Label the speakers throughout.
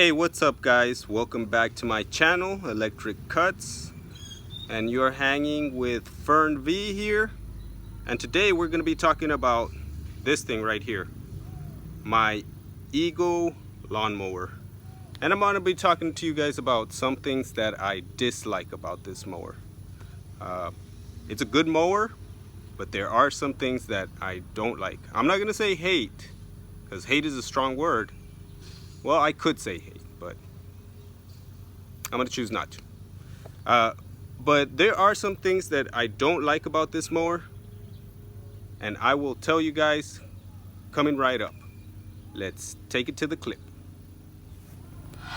Speaker 1: Hey, what's up guys? Welcome back to my channel, Electric Cuts, and you're hanging with Fern V here. And today we're going to be talking about this thing right here, my Eagle lawnmower. And I'm going to be talking to you guys about some things that I dislike about this mower. It's a good mower, but there are some things that I don't like. I'm not going to say hate, because hate is a strong word. Well, I could say hate, but I'm going to choose not to. But there are some things that I don't like about this mower, and I will tell you guys coming right up. Let's take it to the clip.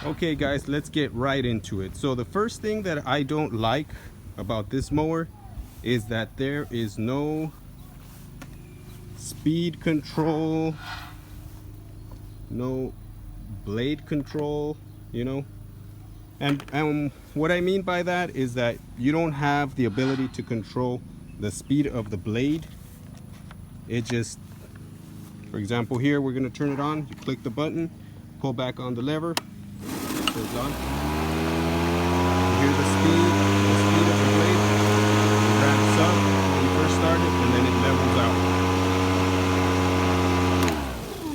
Speaker 1: Okay guys, let's get right into it. So the first thing that I don't like about this mower is that there is no speed control, no blade control, you know. And what I mean by that is that you don't have the ability to control the speed of the blade. It just, for example, here we're going to turn it on. You click the button, pull back on the lever, it goes on. You hear the speed of the blade. It ramps up when you first start it, and then it levels out.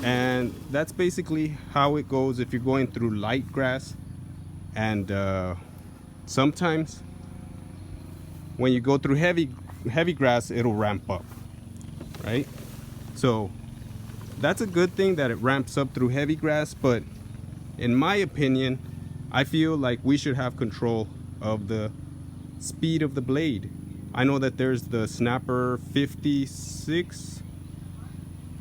Speaker 1: And that's basically how it goes if you're going through light grass. And sometimes when you go through heavy grass, it'll ramp up, right? So that's a good thing that it ramps up through heavy grass, but in my opinion, I feel like we should have control of the speed of the blade. I know that there's the Snapper 56,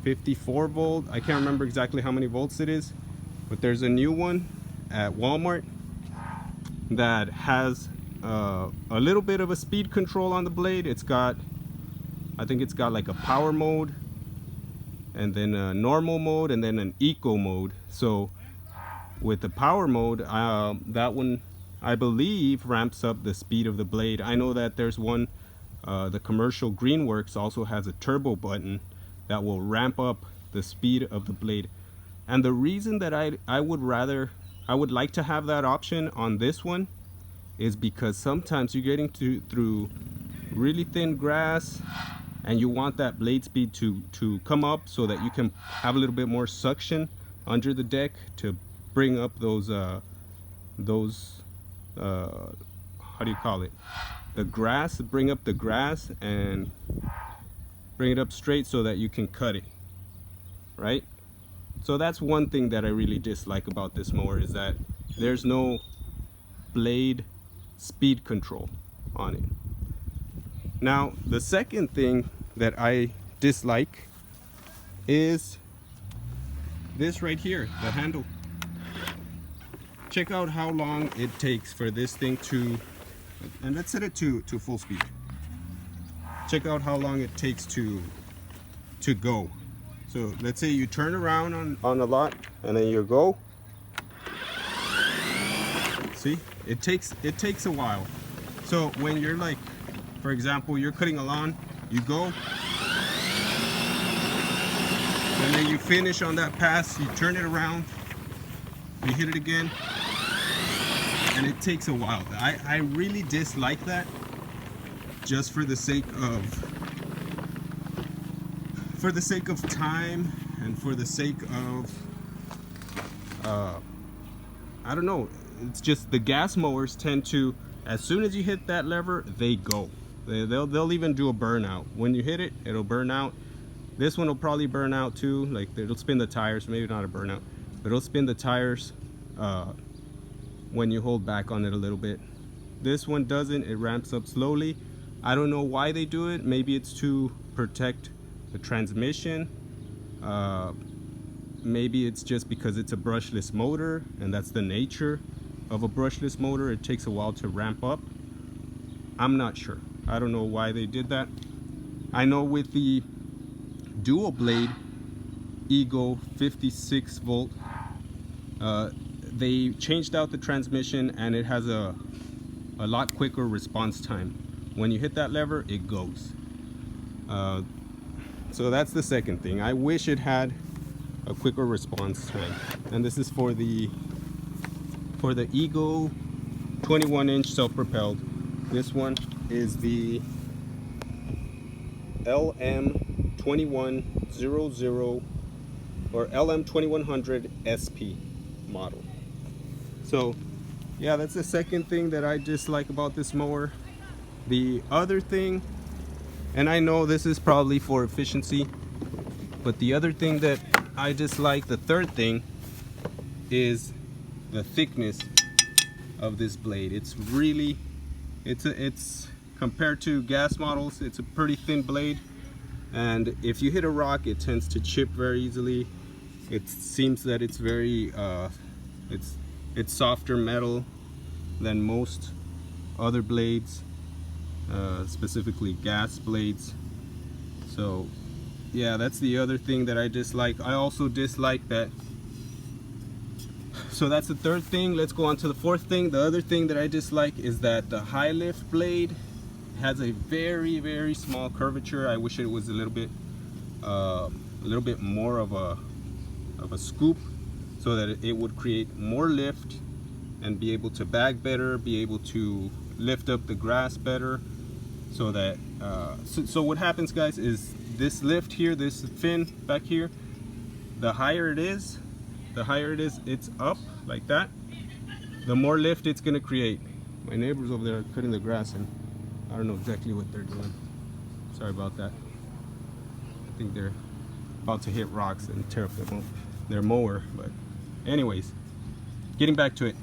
Speaker 1: 54 volt. I can't remember exactly how many volts it is, but there's a new one at Walmart that has a little bit of a speed control on the blade. It's got, I think it's got like a power mode, and then a normal mode, and then an eco mode. So with the power mode, that one I believe ramps up the speed of the blade. I know that there's one, the commercial Greenworks also has a turbo button that will ramp up the speed of the blade. And the reason that I would like to have that option on this one is because sometimes you're getting through really thin grass and you want that blade speed to come up so that you can have a little bit more suction under the deck to bring up those how do you call it, the grass, bring up the grass and bring it up straight so that you can cut it, right? So that's one thing that I really dislike about this mower, is that there's no blade speed control on it. Now, the second thing that I dislike is this right here, the handle. Check out how long it takes for this thing to, and let's set it to full speed. Check out how long it takes to go. So let's say you turn around on a lot and then you go. See, it takes a while. So when you're like, for example, you're cutting a lawn, you go, and then you finish on that pass, you turn it around, you hit it again, and it takes a while. I really dislike that, just for the sake of time, and for the sake of I don't know, it's just the gas mowers tend to, as soon as you hit that lever, they go. They'll even do a burnout. When you hit it, it'll burn out. This one will probably burn out too, like it'll spin the tires, maybe not a burnout, but it'll spin the tires when you hold back on it a little bit. This one doesn't, it ramps up slowly. I don't know why they do it. Maybe it's to protect the transmission. Maybe it's just because it's a brushless motor, and that's the nature of a brushless motor. It takes a while to ramp up. I'm not sure. I don't know why they did that. I know with the dual blade Eagle 56 volt, they changed out the transmission, and it has a lot quicker response time. When you hit that lever, it goes. So that's the second thing. I wish it had a quicker response time. And this is for the for the Eagle 21-inch self-propelled. This one is the LM2100 or LM2100 SP model. So yeah, that's the second thing that I dislike about this mower. The other thing, and I know this is probably for efficiency, but the other thing that I dislike, the third thing, is the thickness of this blade. It's really, it's compared to gas models, it's a pretty thin blade, and if you hit a rock, it tends to chip very easily. It seems that it's very it's softer metal than most other blades, specifically gas blades. So yeah, that's the other thing that I dislike. I also dislike that. So that's the third thing. Let's go on to the fourth thing. The other thing that I dislike is that the high lift blade has a very, very small curvature. I wish it was a little bit more of a scoop, so that it would create more lift and be able to bag better, be able to lift up the grass better. So that so what happens, guys, is this lift here, this fin back here, the higher it is, it's up like that, the more lift it's gonna create. My neighbors over there are cutting the grass, and I don't know exactly what they're doing. Sorry about that. I think they're about to hit rocks and tear up their mower. But anyways, getting back to it.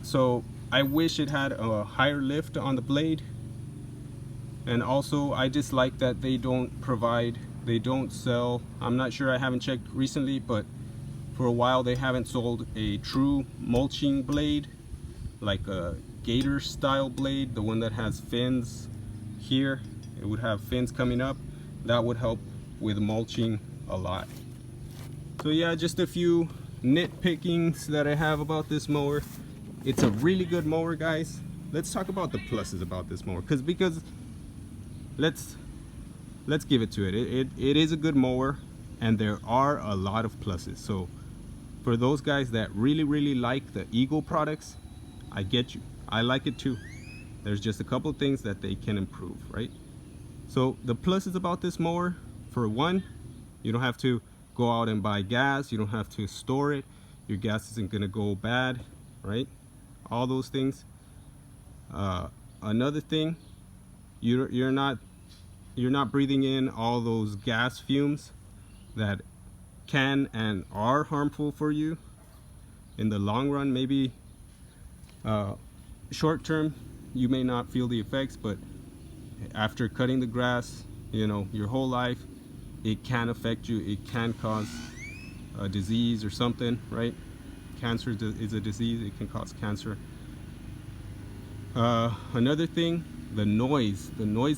Speaker 1: So I wish it had a higher lift on the blade. And also I dislike that they don't sell, I'm not sure, I haven't checked recently, but for a while they haven't sold a true mulching blade, like a gator style blade, the one that has fins here. It would have fins coming up. That would help with mulching a lot. So yeah, just a few nitpickings that I have about this mower. It's a really good mower, guys. Let's talk about the pluses about this mower, because let's give it to it. It is a good mower, and there are a lot of pluses. So for those guys that really like the Eagle products, I get you. I like it too. There's just a couple of things that they can improve, right? So the pluses about this mower, for one, you don't have to go out and buy gas. You don't have to store it. Your gas isn't gonna go bad, right? All those things. Another thing, you're not breathing in all those gas fumes that can and are harmful for you in the long run. Maybe short term you may not feel the effects, but after cutting the grass, you know, your whole life, it can affect you. It can cause a disease or something, right? Cancer is a disease. It can cause cancer. Another thing, the noise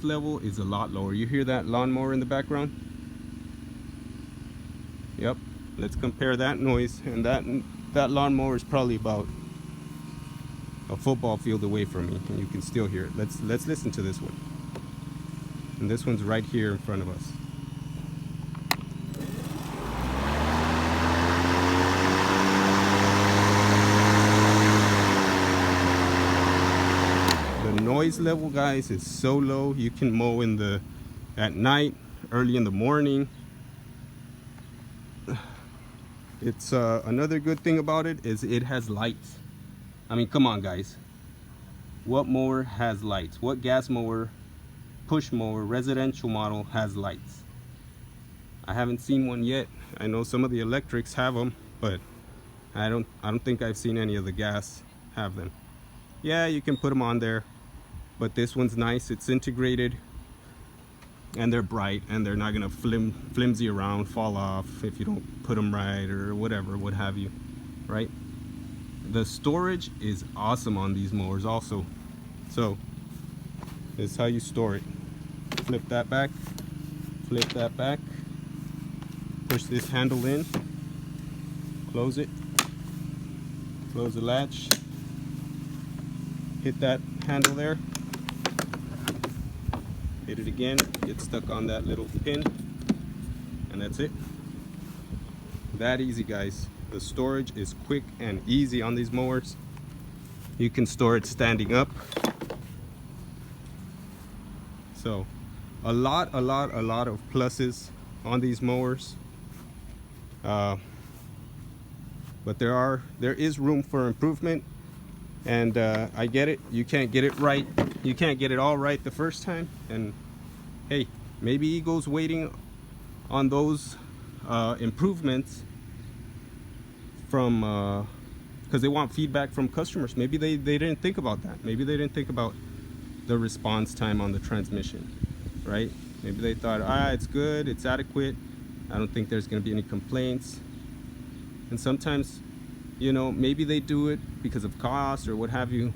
Speaker 1: level is a lot lower. You hear that lawnmower in the background? Yep. Let's compare that noise, and that lawnmower is probably about a football field away from me, and you can still hear it. Let's listen to this one. And this one's right here in front of us. The noise level, guys, is so low. You can mow at night, early in the morning. It's another good thing about it is it has lights. I mean, come on, guys. What mower has lights? What gas mower, push mower, residential model has lights? I haven't seen one yet. I know some of the electrics have them, but I don't think I've seen any of the gas have them. Yeah, you can put them on there, but this one's nice. It's integrated, and they're bright, and they're not gonna flimsy around, fall off if you don't put them right or whatever, what have you, right? The storage is awesome on these mowers also. So this is how you store it. Flip that back, flip that back, push this handle in, close it, close the latch, hit that handle there, hit it again, get stuck on that little pin, and that's it. That easy, guys. The storage is quick and easy on these mowers. You can store it standing up. So a lot of pluses on these mowers. But there is room for improvement, and I get it. You can't get it right. You can't get it all right the first time, and hey, maybe Eagle's waiting on those improvements from because they want feedback from customers. Maybe they didn't think about that. Maybe they didn't think about the response time on the transmission, right? Maybe they thought, it's good, it's adequate, I don't think there's going to be any complaints. And sometimes, you know, maybe they do it because of cost or what have you,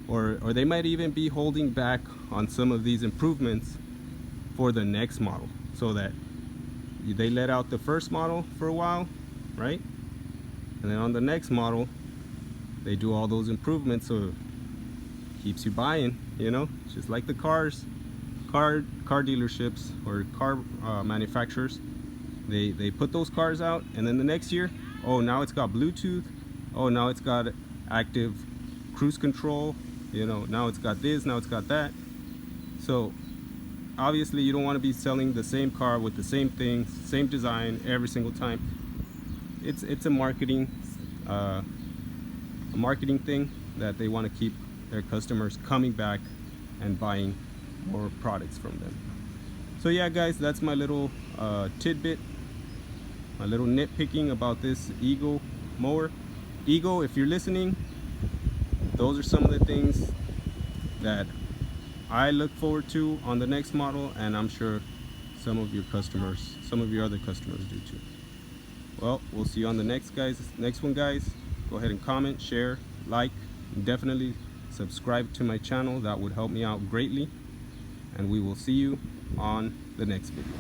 Speaker 1: or they might even be holding back on some of these improvements for the next model, so that they let out the first model for a while, right? And then on the next model they do all those improvements, so it keeps you buying, you know. Just like the car dealerships or car manufacturers, they put those cars out, and then the next year, oh, now it's got Bluetooth, oh, now it's got active cruise control, you know, now it's got this, now it's got that. So obviously you don't want to be selling the same car with the same thing, same design every single time. It's a marketing thing that they want to keep their customers coming back and buying more products from them. So yeah, guys, that's my little tidbit, my little nitpicking about this Eagle mower. Eagle, if you're listening, those are some of the things that I look forward to on the next model, and I'm sure some of your other customers do too. Well, we'll see you on the next one, guys. Go ahead and comment, share, like, and definitely subscribe to my channel. That would help me out greatly, and we will see you on the next video.